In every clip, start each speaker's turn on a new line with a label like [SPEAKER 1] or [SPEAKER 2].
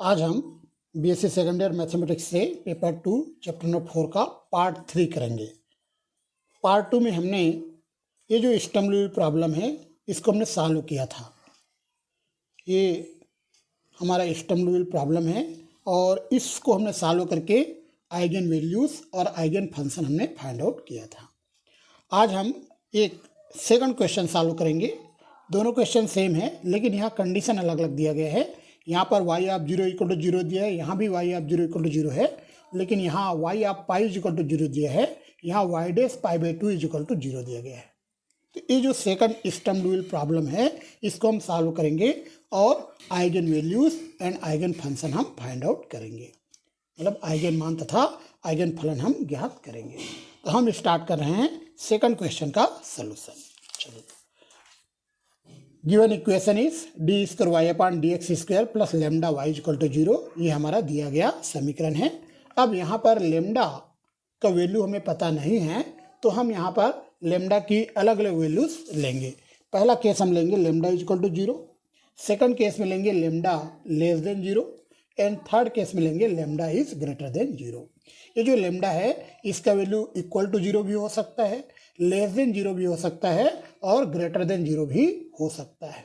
[SPEAKER 1] आज हम BSc second year mathematics से पेपर 2 चैप्टर नंबर 4 का पार्ट 3 करेंगे। पार्ट 2 में हमने ये जो स्टर्म लिउविल प्रॉब्लम है इसको हमने सॉल्व किया था। ये हमारा स्टर्म लिउविल प्रॉब्लम है और इसको हमने सॉल्व करके आइगन वैल्यूज़ और आइगन फंक्शन हमने फाइंड आउट किया था। आज हम एक सेकंड क्वेश्चन सॉल्व करेंगे। दोनों क्वेश्चन सेम है लेकिन यहाँ कंडीशन अलग अलग दिया गया है। यहाँ पर y ऑफ 0 इक्वल टू 0 दिया है, यहाँ भी y ऑफ 0 इक्वल टू 0 है, लेकिन यहाँ y of pi is equal to 0 दिया है, यहाँ y dash pi by 2 is equal to 0 दिया गया है। तो ये जो सेकंड स्टर्म लिउविल प्रॉब्लम है इसको हम सॉल्व करेंगे और eigen values and eigen function हम फाइंड आउट करेंगे, मतलब आइगन मान तथा आइगन फलन हम ज्ञात करेंगे। तो हम स्टार्ट कर रहे हैं सेकंड क्वेश्चन का सलूशन। चलिए, given equation is d square y upon d x square plus lambda y equal to 0। ये हमारा दिया गया समीकरण है। अब यहाँ पर लेमडा का वैल्यू हमें पता नहीं है तो हम यहाँ पर लेमडा की अलग अलग वैल्यूज लेंगे। पहला केस हम लेंगे lambda equal to 0, second case में लेंगे lambda less than 0 and third case में लेंगे लेमडा इज ग्रेटर देन 0। ये जो लेमडा है इसका वैल्यू इक्वल टू 0 भी हो सकता है, लेस देन 0 भी हो सकता है और ग्रेटर देन 0 भी हो सकता है।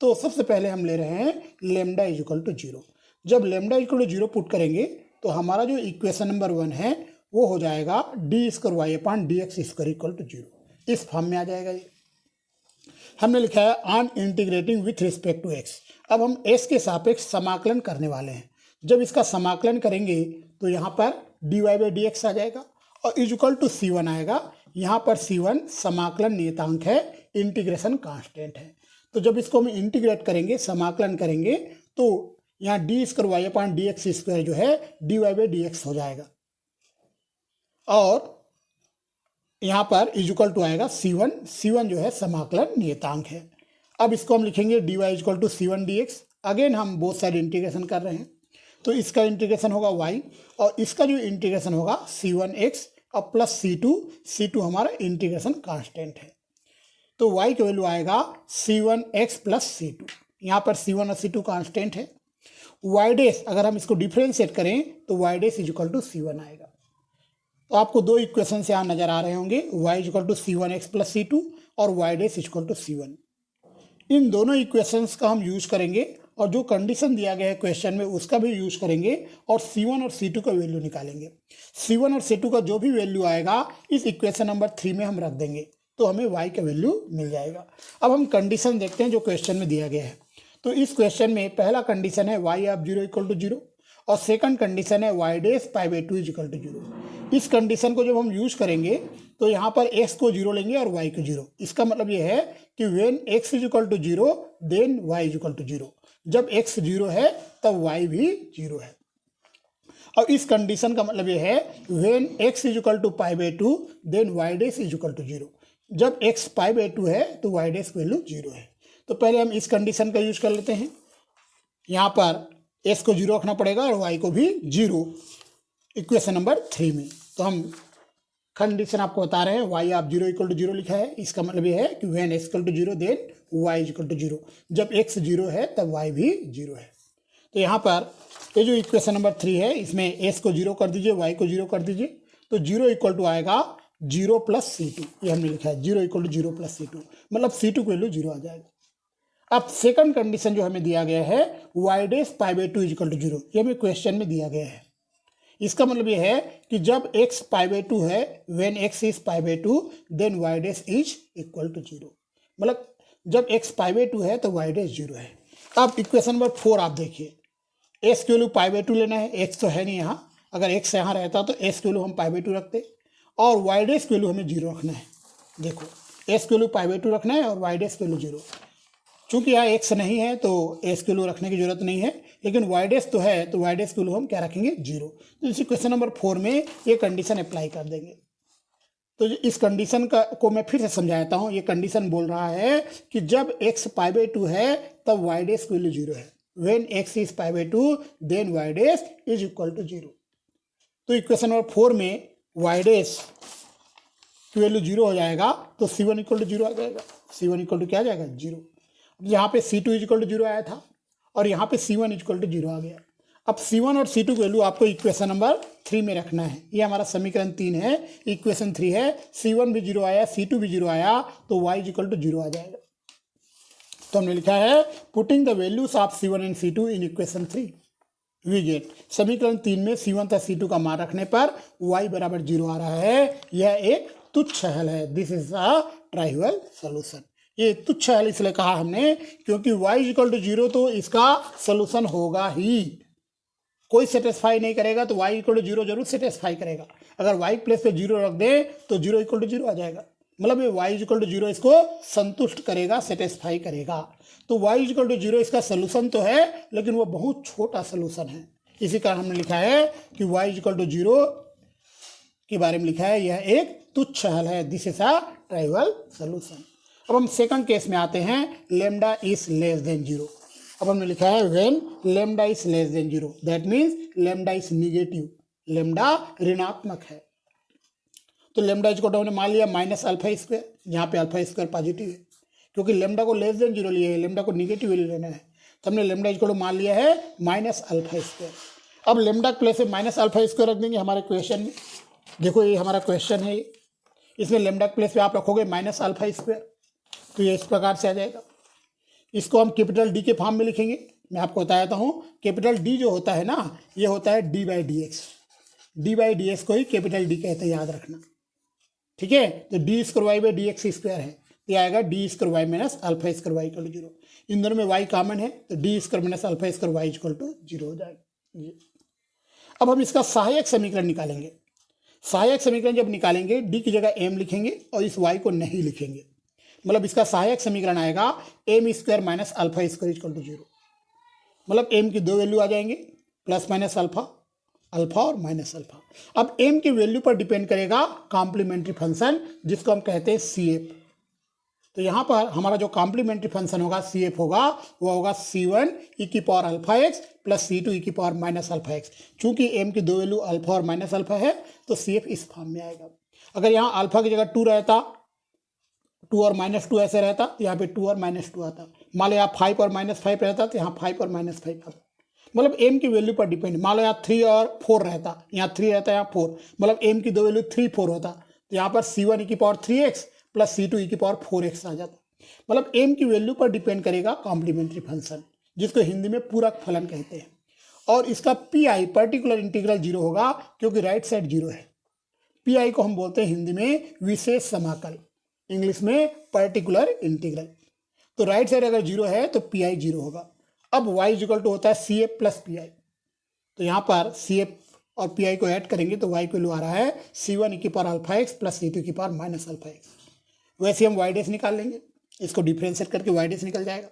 [SPEAKER 1] तो सबसे पहले हम ले रहे हैं लेमडा इज इक्वल टू 0। जब लेमडा इक्वल टू 0 पुट करेंगे तो हमारा जो इक्वेशन नंबर 1 है वो हो जाएगा d square y upon d x square equal to 0। इस फॉर्म में आ जाएगा। ये हमने लिखा है on integrating with respect to x. अब हम एक्स के सापेक्ष समाकलन करने वाले हैं। जब इसका समाकलन करेंगे तो यहाँ पर D Y by D X आ जाएगा और इज इक्वल टू C1 आएगा। यहाँ पर C1 समाकलन नियतांक है, इंटीग्रेशन कांस्टेंट है। तो जब इसको हम इंटीग्रेट करेंगे, समाकलन करेंगे, तो यहाँ d square y upon d x square जो है d Y by D x हो जाएगा और यहाँ पर इज इक्वल टू आएगा C1 जो है समाकलन नियतांक है। अब इसको हम लिखेंगे d y equal to C1 d x. Again हम बोथ साइड इंटीग्रेशन कर रहे हैं तो इसका इंटीग्रेशन होगा y और इसका जो इंटीग्रेशन होगा C1x और प्लस C2 हमारा इंटीग्रेशन कांस्टेंट है। तो y का वैल्यू आएगा C1x प्लस C2। यहाँ पर C1 और C2 कांस्टेंट है। y डैश अगर हम इसको डिफ्रेंशिएट करें तो y dash is equal to C1 आएगा। तो आपको दो इक्वेशन से यहाँ नजर आ रहे होंगे, y is equal to C1x plus C2 और y dash is equal to C1। इन दोनों इक्वेशंस का हम यूज करेंगे और जो कंडीशन दिया गया है क्वेश्चन में उसका भी यूज करेंगे और C1 और C2 का वैल्यू निकालेंगे। C1 और C2 का जो भी वैल्यू आएगा इस इक्वेशन नंबर 3 में हम रख देंगे तो हमें y का वैल्यू मिल जाएगा। अब हम कंडीशन देखते हैं जो क्वेश्चन में दिया गया है। तो इस क्वेश्चन में पहला कंडीशन है y ऑफ 0 इक्वल टू 0 और सेकंड कंडीशन है y dash pi by 2 is equal to 0। इस कंडीशन को जब हम यूज करेंगे तो यहाँ पर x को 0 लेंगे और y को 0। इसका मतलब ये है कि when x is equal to 0 then y is equal to 0। जब x 0 है तब y भी 0 है। और इस कंडीशन का मतलब ये है when x is equal to pi by 2 then y dash is equal to 0। जब x पाई बाई 2 है तो y डैश वैल्यू 0 है। तो पहले हम इस कंडीशन का यूज कर लेते हैं। यहाँ पर x को 0 रखना पड़ेगा और y को भी 0 इक्वेशन नंबर 3 में। तो हम कंडीशन आपको बता रहे हैं y ऑफ 0 इक्वल टू 0 लिखा है। इसका मतलब ये है कि when x equal to 0 then y is equal to 0। जब x 0 है तब y भी 0 है। तो यहाँ पर ये जो इक्वेशन नंबर 3 है इसमें s को 0 कर दीजिए, y को 0 कर दीजिए तो 0 इक्वल टू आएगा 0 प्लस C2। ये हमने लिखा है 0 इक्वल टू 0 प्लस C2, मतलब C2 की वैल्यू 0 आ जाएगा। अब सेकंड कंडीशन जो हमें दिया गया है y dash pi by 2 is equal to 0, ये हमें क्वेश्चन में दिया गया है। इसका मतलब ये है कि जब x पाई बाई 2 है, when x is pi by 2 then y dash is equal to 0, मतलब जब x पाई बाई 2 है तो y डैश 0 है। अब इक्वेशन नंबर 4 आप देखिए, x की वैल्यू पाई बाई 2 लेना है, x तो है नहीं यहाँ। अगर x यहाँ रहता तो s की वैल्यू हम पाई बाई 2 रखते और y डैश की वैल्यू हमें 0 रखना है। देखो s की वैल्यू पाई बाई 2 रखना है और y डैश की वैल्यू 0। चूंकि यहाँ x नहीं है तो s की वैल्यू रखने की जरूरत नहीं है, लेकिन y डैश तो है तो y डैश की वैल्यू हम क्या रखेंगे 0। तो इसी क्वेश्चन नंबर 4 में ये कंडीशन अप्लाई कर देंगे। तो इस कंडीशन को मैं फिर से समझाता हूँ। ये कंडीशन बोल रहा है कि जब x पाई बाई 2 है तब y डैश की वैल्यू 0 है। When x is pi by 2 then y dash is equal to 0। तो इक्वेशन नंबर 4 में y डैश की वैल्यू 0 हो जाएगा तो C1 इक्वल टू 0 आ जाएगा। C1 इक्वल टू क्या आ जाएगा 0। यहाँ पे C2 इक्वल टू 0 आया था और यहाँ पे C1 इक्वल टू 0 आ गया। अब C1 और C2 की वैल्यू आपको इक्वेशन नंबर 3 में रखना है। ये हमारा समीकरण 3 है, इक्वेशन 3 है। C1 भी 0 आया, C2 भी 0 आया, तो y इक्वल टू 0 आ जाएगा। तो हमने लिखा है putting the values of C1 and C2 in equation 3 we get, समीकरण 3 में C1 तथा C2 का मान रखने पर y बराबर 0 आ रहा है। यह एक तुच्छ हल है। This is a trivial solution. ये तुच्छ हल इसलिए कहा हमने क्योंकि y इक्वल टू 0 तो इसका सोल्यूशन होगा ही। कोई सेटिस्फाई नहीं करेगा तो y इक्वल टू 0 जरूर सेटिस्फाई करेगा। अगर y प्लेस पे 0 रख दे तो 0 इक्वल टू 0 आ जाएगा। मतलब ये y इक्वल टू 0 इसको संतुष्ट करेगा, सेटिस्फाई करेगा। तो y इक्वल टू 0 इसका सोल्यूशन तो है, लेकिन वो बहुत छोटा सोल्यूशन है। इसी कारण हमने लिखा है कि y इक्वल टू 0 के बारे में लिखा है यह एक तुच्छ हल है। This is a trivial solution. अब हम सेकंड केस में आते हैं, लेमडा इज लेस देन 0। अब हमने लिखा है when lambda is less than 0, that means lambda is negative, lambda ऋणात्मक है। तो लेमडा इज को हमने मान लिया माइनस अल्फा स्क्वायर, जहाँ पे अल्फा स्क्वायर पॉजिटिव है, क्योंकि लेमडा को लेस देन 0 लिए है, लेमडा को निगेटिव वैल्यू लेना है, तो हमने लेमडा इज को मान लिया है माइनस अल्फा स्क्वायर। अब लेमडा के प्लेस में माइनस अल्फा स्क्वायर रख देंगे हमारे क्वेश्चन में। देखो ये हमारा क्वेश्चन है, इसमें लेमडा के प्लेस पे आप रखोगे माइनस अल्फा स्क्वायर, तो ये इस प्रकार से आ जाएगा। इसको हम कैपिटल डी के फॉर्म में लिखेंगे। मैं आपको बताता हूँ, कैपिटल डी जो होता है ना, ये होता है D by D x. D by D x को ही कैपिटल डी कहते हैं, याद रखना, ठीक है। तो d square y by D x square है, तो आएगा d square y minus alpha square y equal to 0। इन दोनों में वाई कॉमन है, तो d square minus alpha square y equal to 0 हो जाएगा। अब हम इसका सहायक समीकरण निकालेंगे। सहायक समीकरण जब निकालेंगे, डी की जगह एम लिखेंगे और इस वाई को नहीं लिखेंगे। मतलब इसका सहायक समीकरण आएगा m square minus alpha square equal to 0। मतलब एम की दो वैल्यू आ जाएंगे, प्लस माइनस अल्फा, अल्फा और माइनस अल्फा। अब एम की वैल्यू पर डिपेंड करेगा कॉम्प्लीमेंट्री फंक्शन, जिसको हम कहते हैं सी एफ। तो यहाँ पर हमारा जो कॉम्प्लीमेंट्री फंक्शन होगा सी एफ होगा, वो होगा C1 ई की power alpha x plus C2 ई की पावर माइनस अल्फा एक्स। चूंकि एम की दो वैल्यू अल्फा और माइनस अल्फा है, तो सी एफ इस फॉर्म में आएगा। अगर यहाँ अल्फा की जगह 2 रहता, 2 और माइनस 2 ऐसे रहता, तो यहाँ पे 2 और माइनस 2 आता। मान लो यहाँ 5 और माइनस 5 रहता, तो यहाँ 5 और माइनस 5 आता। मतलब एम की वैल्यू पर डिपेंड। मान लो यहाँ 3 और 4 रहता, यहाँ 3 रहता, यहाँ 4, मतलब एम की दो वैल्यू 3 4 होता, तो यहाँ पर C1 ई की पावर 3x प्लस C2 ई की पावर 4x आ जाता। मतलब एम की वैल्यू पर डिपेंड करेगा कॉम्प्लीमेंट्री फंक्शन, जिसको हिंदी में पूरक फलन कहते हैं। और इसका पी आई पर्टिकुलर इंटीग्रल 0 होगा, क्योंकि राइट साइड 0 है। पी आई को हम बोलते हैं हिंदी में विशेष समाकल, इंग्लिश में पर्टिकुलर इंटीग्रल। तो राइट साइड अगर 0 है तो पी आई 0 होगा। अब y इक्वल टू होता है C F plus P I, तो यहाँ पर सी एफ और पी आई को ऐड करेंगे तो y को वैल्यू आ रहा है C1 ई की power alpha x plus C2 की पावर माइनस अल्फा एक्स। वैसे हम y डैश निकाल लेंगे, इसको डिफरेंशिएट करके y डैश निकल जाएगा।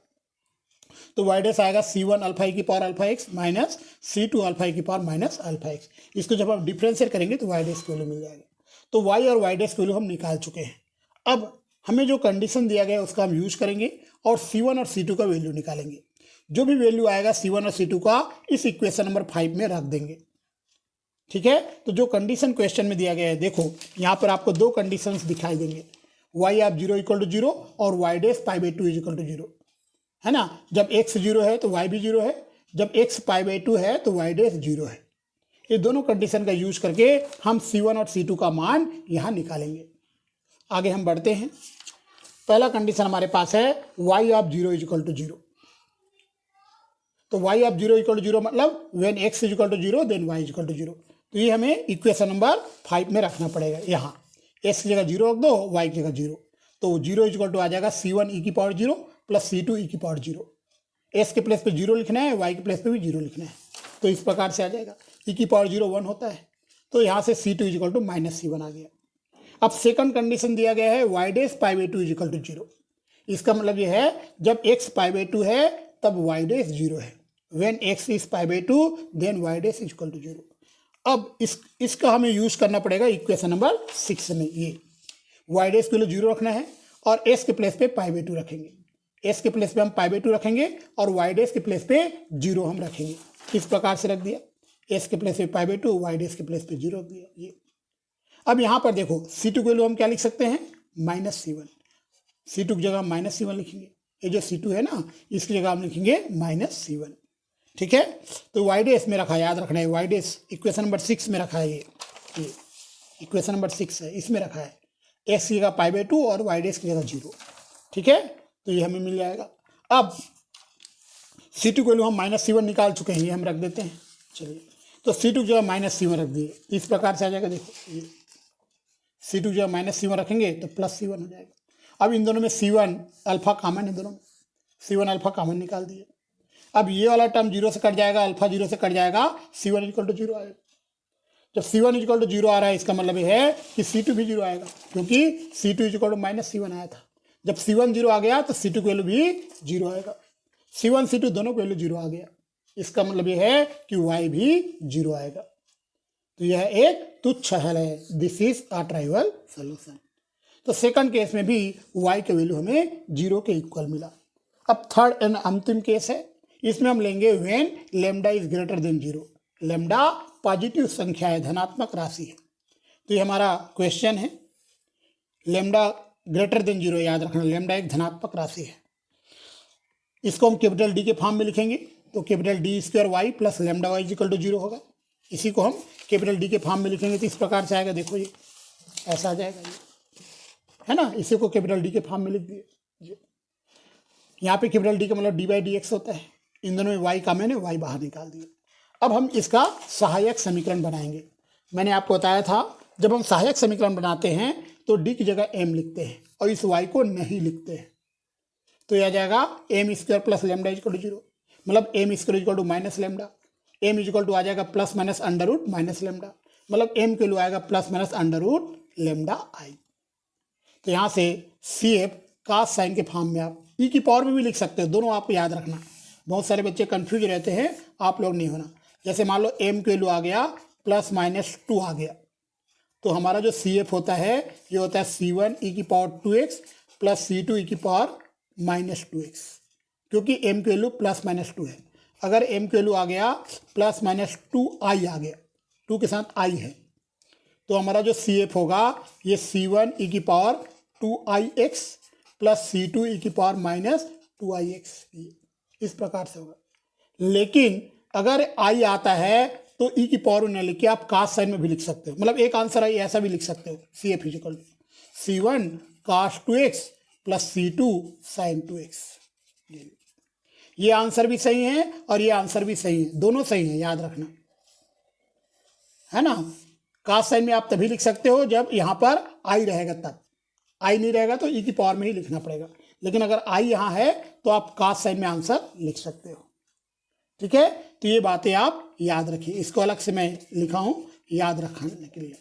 [SPEAKER 1] तो y डैश आएगा C1 अल्फा ई की power alpha X minus C2 alpha E की पावर माइनस अल्फा एक्स। इसको जब हम डिफरेंशिएट करेंगे तो y डैश की वैल्यू मिल जाएगा। तो y और y डैश की वैल्यू हम निकाल चुके हैं। अब हमें जो कंडीशन दिया गया है उसका हम यूज करेंगे और C1 और C2 का वैल्यू निकालेंगे। जो भी वैल्यू आएगा C1 और C2 का इस इक्वेशन नंबर 5 में रख देंगे, ठीक है। तो जो कंडीशन क्वेश्चन में दिया गया है, देखो यहाँ पर आपको दो कंडीशंस दिखाई देंगे, y आप 0 इक्वल टू 0 और y dash pi by 2 is equal to 0, है ना। जब x 0 है तो y भी 0 है, जब x पाई बाई 2 है तो y डैश 0 है। ये दोनों कंडीशन का यूज करके हम C1 और C2 का मान यहाँ निकालेंगे। आगे हम बढ़ते हैं। पहला कंडीशन हमारे पास है y of 0 is equal to 0। तो y ऑफ 0 इक्वल टू 0 मतलब when x is equal to 0 then y is equal to 0। तो ये हमें इक्वेशन नंबर 5 में रखना पड़ेगा। यहाँ x की जगह 0 रख दो, y की जगह 0, तो 0 इज इक्वल टू आ जाएगा C1 ई की पावर 0 प्लस C2 ई की पावर 0। s के प्लेस पे 0 लिखना है, y के प्लेस पे भी 0 लिखना है, तो इस प्रकार से आ जाएगा। ई की पावर 0 1 होता है, तो यहाँ से C2 is equal to minus C1 आ गया। अब सेकंड कंडीशन दिया गया है y dash pi by 2 is equal to 0। इसका मतलब ये है जब x पाई बाई 2 है तब y डैश 0 है। When x is pi by 2 then y dash is equal to 0। अब इसका हमें यूज करना पड़ेगा इक्वेशन नंबर 6 में। ये y डैश के लिए 0 रखना है और s के प्लेस पे पाई बाई 2 रखेंगे। s के प्लेस पे हम पाई बाई 2 रखेंगे और y डैश के प्लेस पे 0 हम रखेंगे। इस प्रकार से रख दिया, s के प्लेस पे पाई बाई 2, y डैश के प्लेस पे 0 रख दिया। ये अब यहाँ पर देखो C2 की वैल्यू हम क्या लिख सकते हैं, माइनस C1। C2 की जगह माइनस C1 लिखेंगे। ये जो C2 है ना, इसकी जगह हम लिखेंगे माइनस C1। ठीक है। तो वाई डैश में रखा है, याद रखना है, वाई डैश इक्वेशन नंबर 6 में रखा है, ये इक्वेशन नंबर 6 है, इसमें रखा है एक्स की जगह π/2 और वाई डैश की जगह 0। ठीक है, तो ये हमें मिल जाएगा। अब C2 की वैल्यू हम -C1 निकाल चुके हैं, ये हम रख देते हैं। चलिए, तो C2 की जगह -C1 रख दिए, इस प्रकार से आ जाएगा। देखो ये C2 की जगह -C1 रखेंगे तो +C1 हो जाएगा। अब इन दोनों में C1 अल्फा कॉमन है, दोनों में C1 अल्फा कॉमन निकाल दिए। अब ये वाला टर्म 0 से कट जाएगा, अल्फा 0 से कट जाएगा, C1 = 0 आएगा। जब C1 = 0 आ रहा है, इसका मतलब ये है कि C2 भी 0 आएगा, क्योंकि C2 = -C1 आया था। जब C1 0 आ गया तो C2 की वैल्यू भी 0 आएगा। C1 C2 दोनों की वैल्यू 0 आ गया, इसका मतलब ये है कि y भी 0 आएगा। तो यह एक तुच्छ हल है, this is a trivial solution. तो सेकंड केस में भी y की वैल्यू हमें 0 के इक्वल मिला। अब थर्ड एंड अंतिम केस है, इसमें हम लेंगे when lambda is greater than 0। Lambda positive संख्या है, धनात्मक राशि है। तो ये हमारा क्वेश्चन है, लैम्डा ग्रेटर देन 0, याद रखना लैम्डा एक धनात्मक राशि है। इसको हम कैपिटल डी के फॉर्म में लिखेंगे, तो capital D² y plus lambda y = 0 होगा। इसी को हम कैपिटल डी के फॉर्म में लिखेंगे तो इस प्रकार से आएगा। देखो ये ऐसा आ जाएगा, ये है ना, इसी को कैपिटल डी के फॉर्म में लिख दिए। यहाँ पे कैपिटल डी का मतलब d/dx होता है, इन दोनों में y कॉमन है, y बाहर निकाल दिए। अब हम इसका सहायक समीकरण बनाएंगे। मैंने आपको बताया था, जब हम सहायक समीकरण बनाते हैं तो d की जगह m लिखते हैं और इस y को नहीं लिखते हैं। तो यह आ जाएगा m² प्लस लैम्डा = 0, मतलब m² - लैम्डा, m = आ जाएगा plus minus under root minus lambda, मतलब m के लिए आएगा plus minus under root lambda i। तो यहाँ से CF का साइन के फॉर्म में आप e की पावर में भी लिख सकते हो, दोनों आपको याद रखना। बहुत सारे बच्चे कंफ्यूज रहते हैं, आप लोग नहीं होना। जैसे मान लो m के लिए आ गया +-2 आ गया, तो हमारा जो CF होता है ये होता है C1 e⁻²x plus C2 e⁻²x, क्योंकि m की वैल्यू +-2 है। अगर m की वैल्यू आ गया +-2i आ गया, 2 के साथ i है, तो हमारा जो CF होगा ये C1 e⁻2ix plus C2 e⁻²ix, इस प्रकार से होगा। लेकिन अगर i आता है तो e की पावर न लिख के आप cos साइन में भी लिख सकते हो, मतलब एक आंसर आई ऐसा भी लिख सकते हो, CF = C1 cos2x plus C2 sin2x। ये आंसर भी सही है और ये आंसर भी सही है, दोनों सही है, याद रखना, है ना। cos साइन में आप तभी लिख सकते हो जब यहाँ पर i रहेगा, तब i नहीं रहेगा तो e की पावर में ही लिखना पड़ेगा। लेकिन अगर i यहाँ है तो आप cos साइन में आंसर लिख सकते हो। ठीक है, तो ये बातें आप याद रखिए, इसको अलग से मैं लिखा हूँ याद रखने के लिए,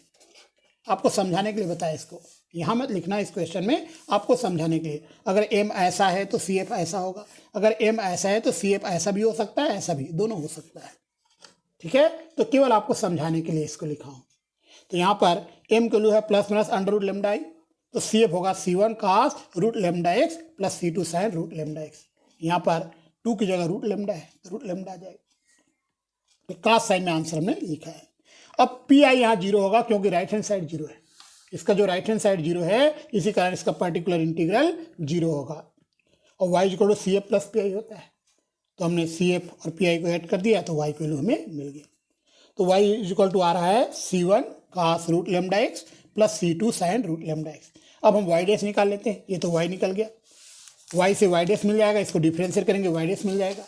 [SPEAKER 1] आपको समझाने के लिए बताया। इसको यहाँ मत लिखना, इस क्वेश्चन में आपको समझाने के लिए। अगर m ऐसा है तो CF ऐसा होगा, अगर m ऐसा है तो CF ऐसा भी हो सकता है, ऐसा भी, दोनों हो सकता है। ठीक है, तो केवल आपको समझाने के लिए इसको लिखा हूँ। तो यहाँ पर m के लिए है +-अंडर रूट लैम्डा i, तो CF होगा C1 cos root lambda x plus C2 sin root lambda x। यहाँ पर 2 की जगह रूट लैम्डा है तो रूट लैम्डा आ जाएगा, तो cos साइन में आंसर हमने लिखा है। अब PI यहाँ 0 होगा क्योंकि राइट हैंड साइड 0 है, इसका जो राइट हैंड साइड 0 है, इसी कारण इसका पर्टिकुलर इंटीग्रल 0 होगा। और y = CF प्लस PI होता है, तो हमने CF और PI को ऐड कर दिया तो y की वैल्यू हमें मिल गया। तो y = आ रहा है C1 cos root lambda x plus C2 sin root lambda x। अब हम y डैश निकाल लेते हैं, ये तो y निकल गया, y से y डैश मिल जाएगा, इसको डिफ्रेंशिएट करेंगे y डैश मिल जाएगा।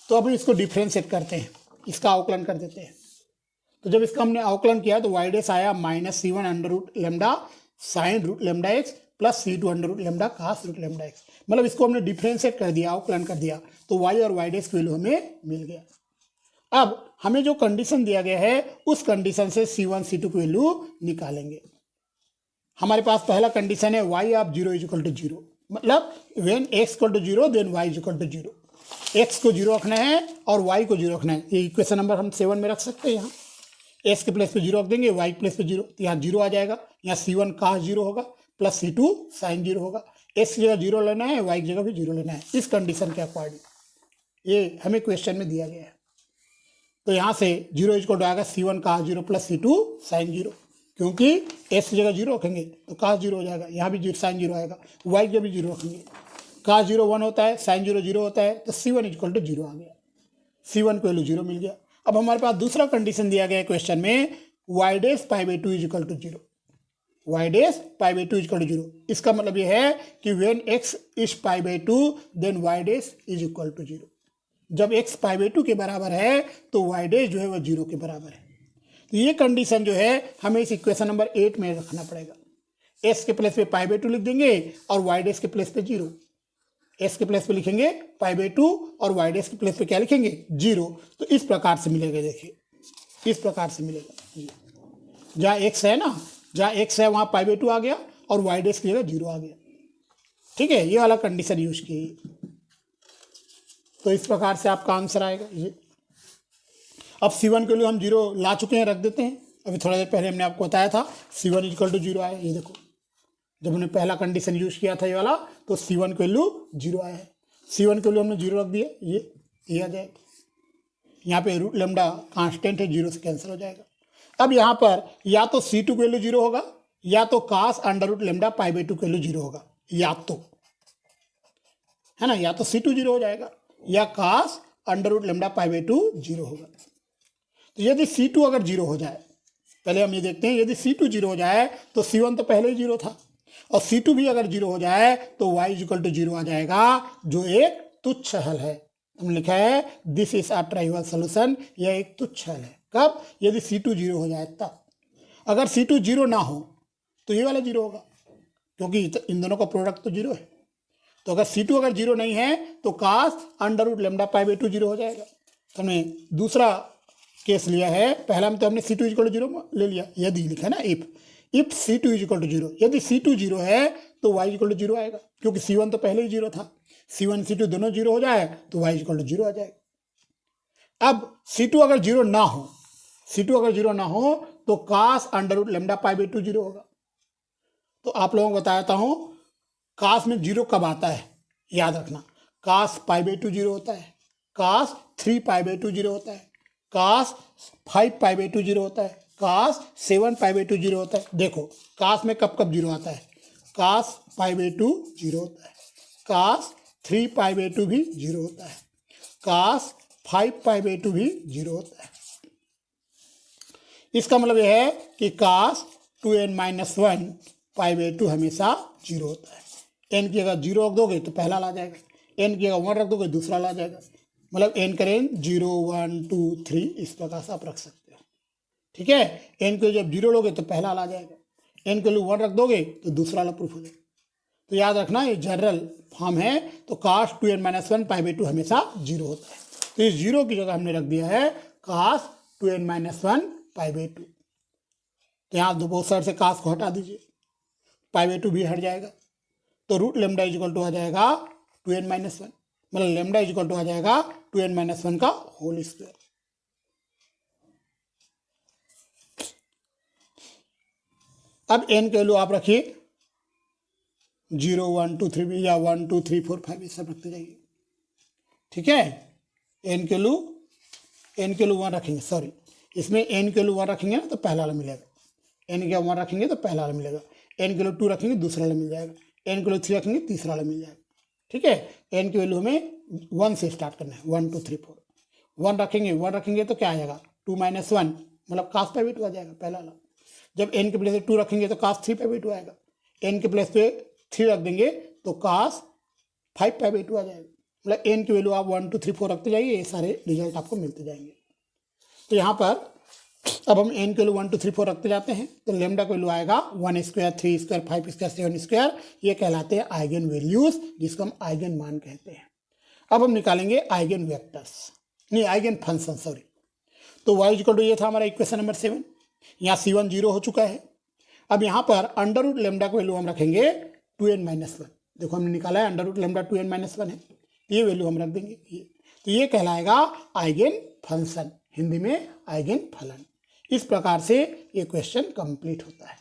[SPEAKER 1] तो अब हम इसको डिफ्रेंशिएट करते हैं, इसका अवकलन कर देते हैं। तो जब इसका हमने अवकलन किया तो y डैश आया -C1 under root lambda sin root lambda x plus C2 under root lambda cos root lambda x, मतलब इसको हमने डिफ्रेंशिएट कर दिया, अवकलन कर दिया, तो y और y डैश की वैल्यू हमें मिल गया। अब हमें जो कंडीशन दिया गया है उस कंडीशन से C1 C2 की वैल्यू निकालेंगे। हमारे पास पहला कंडीशन है y ऑफ 0 = 0, मतलब when x = 0 then y = 0, x को 0 रखना है और y को 0 रखना है। ये इक्वेशन नंबर हम 7 में रख सकते हैं। यहाँ x के प्लेस पे 0 रख देंगे, y के प्लेस पे 0, तो यहाँ 0 आ जाएगा। यहाँ C1 cos 0 होगा प्लस C2 sin 0 होगा। x की जगह 0 लेना है, y की जगह भी 0 लेना है, इस कंडीशन के अकॉर्डिंग ये हमें क्वेश्चन में दिया गया है। तो यहाँ से 0 = आएगा C1 cos 0 plus C2 sin 0, क्योंकि x की जगह 0 रखेंगे तो cos 0 हो जाएगा, यहाँ भी sin 0 आएगा, y की जगह भी 0 रखेंगे, cos 0 1 होता है, sin 0 0 होता है, तो C1 = 0 आ गया। C1 को वैल्यू 0 मिल गया। अब हमारे पास दूसरा कंडीशन दिया गया है क्वेश्चन में, y dash pi by 2 is equal to 0, y dash pi by 2 is equal to 0। इसका मतलब यह है कि when x is pi by 2 then y dash is equal to 0। जब x पाई बाई 2 के बराबर है तो y डैश जो है वह 0 के बराबर है। तो ये कंडीशन जो है हमें इस इक्वेशन नंबर 8 में रखना पड़ेगा। s के प्लेस पे पाई बाई 2 लिख देंगे और y डैश के प्लेस पे 0। s के प्लेस पे लिखेंगे पाई बाई 2 और y डैश के प्लेस पे क्या लिखेंगे 0। तो इस प्रकार से मिलेगा, देखिए इस प्रकार से मिलेगा। जहाँ x है ना, जहाँ x है वहाँ पाई बाई 2 आ गया और y डैश की जगह 0 आ गया। ठीक है, ये वाला कंडीशन यूज की। तो इस प्रकार से आपका आंसर आएगा ये। अब C1 के लिए हम 0 ला चुके हैं, रख देते हैं। अभी थोड़ा देर पहले हमने आपको बताया था C1 इक्वल टू 0 आया। ये देखो, जब हमने पहला कंडीशन यूज किया था ये वाला, तो C1 के वैल्यू 0 आया है। C1 के वैल्यू हमने 0 रख दिया, ये आ जाएगा। यहाँ पे रूट लेमडा कांस्टेंट है, 0 से कैंसिल हो जाएगा। अब यहाँ पर या तो C2 की वैल्यू 0 होगा या तो cos under root lambda pi by 2 की वैल्यू 0 होगा, या तो, है ना, या तो C2 0 हो जाएगा या cos under root lambda pi by 2 0 होगा। तो यदि C2 अगर 0 हो जाए, पहले हम ये देखते हैं, यदि C2 0 हो जाए तो C1 तो पहले ही 0 था, और C2 भी अगर 0 हो जाए तो y इक्वल टू 0 आ जाएगा, जो एक तुच्छ हल है। हमने लिखा है this is a trivial solution, यह एक तुच्छ हल है। कब? यदि C2 0 हो जाए तब। अगर C2 0 ना हो तो ये वाला 0 होगा, क्योंकि इन दोनों का प्रोडक्ट तो 0 है। तो अगर C2 अगर 0 नहीं है तो cos under root lambda pi by 2 0 हो जाएगा। तो हमने दूसरा केस लिया है, पहला में तो हमने C2 इक्वल टू 0 ले लिया, यदि लिखा है ना इफ C2 इक्वल टू 0। यदि C2 0 है तो y इक्वल टू 0 आएगा, क्योंकि C1 तो पहले ही 0 था। C1 C2 दोनों 0 हो जाए तो y इक्वल टू 0 आ जाएगा। अब C2 अगर 0 ना हो, C2 अगर 0 ना हो तो cos under root lambda pi by 2 0 होगा। तो आप लोगों को बताता हूँ कास में 0 कब आता है, याद रखना। कास पाई बाई 2 0 होता है, कास 3 पाई बाई 2 0 होता है, कास 5 पाई बाई 2 0 होता है, कास 7 पाई बाई 2 0 होता है। देखो कास में कब कब 0 आता है, कास पाई बाई 2 0 होता है, कास 3 पाई बाई 2 भी 0 होता है, कास 5 पाई बाई 2 भी 0 होता है। इसका मतलब यह है कि कास 2n-1 पाई बाई 2 हमेशा 0 होता है। n की अगर 0 रख दोगे तो पहला ला जाएगा, n की अगर 1 रख दोगे दूसरा ला जाएगा। मतलब n का रेंज 0 1 2 3 इस प्रकार से आप रख सकते हो। ठीक है, n को जब 0 लोगे तो पहला ला जाएगा, n को 1 रख दोगे तो दूसरा वाला प्रूफ हो जाएगा। तो याद रखना ये जनरल फॉर्म है। तो कास 2n-1 पाई बाई 2 हमेशा 0 होता है। तो इस 0 की जगह हमने रख दिया है कास 2n-1 पाई बाई 2। तो यहाँ बोथ साइड से कास को हटा दीजिए, पाई बाई 2 भी हट जाएगा। तो रूट लेमडा इक्वल टू आ जाएगा 2n-1, मतलब लेमडा इक्वल टू आ जाएगा 2n-1 का होल स्क्वायर। अब n के वैल्यू आप रखिए 0 1 2 3 या 1 2 3 4 5 ये सब रखते जाइए। ठीक है, n के वैल्यू 1 रखेंगे, सॉरी इसमें n के वैल्यू 1 रखेंगे ना तो पहला वाला मिलेगा, n के 1 रखेंगे तो पहला वाला मिलेगा, n के वैल्यू 2 रखेंगे दूसरा वाला मिल जाएगा, n के वैल्यू 3 रखेंगे तीसरा वाला मिल जाएगा। ठीक है, n की वैल्यू हमें 1 से स्टार्ट करना है, 1 2 3 4। 1 रखेंगे तो क्या आ जाएगा 2-1, मतलब कास पाई बाई 2 आ जाएगा पहला वाला। जब n के प्लेस पे 2 रखेंगे तो कास 3 पाई बाई 2 आएगा, n के प्लेस पे 3 रख देंगे तो कास 5 पाई बाई 2 आ जाएगा। मतलब n की वैल्यू आप 1 2 3 4 रखते जाइए, ये सारे रिजल्ट आपको मिलते जाएंगे। तो यहाँ पर अब हम n के वैल्यू 1 2 3 4 रखते जाते हैं। तो लेमडा का वैल्यू आएगा 1 स्क्वायर 3 स्क्वायर 5 स्क्वायर 7 स्क्वायर, ये कहलाते हैं आइगन वैल्यूज, जिसको हम आइगन मान कहते हैं। अब हम निकालेंगे आइगन वेक्टर्स, नहीं आइगन फंक्शन, सॉरी। तो y इक्वल टू ये था हमारा इक्वेशन नंबर 7। यहाँ C1 0 हो चुका है। अब यहाँ पर अंडर रूट लेमडा का वैल्यू हम रखेंगे 2n-1। देखो हमने निकाला है अंडर रूट लेमडा 2n-1 है, ये वैल्यू हम रख देंगे ये। तो ये कहलाएगा आइगन फंक्शन, हिंदी में आइगन फलन। इस प्रकार से ये क्वेश्चन कंप्लीट होता है।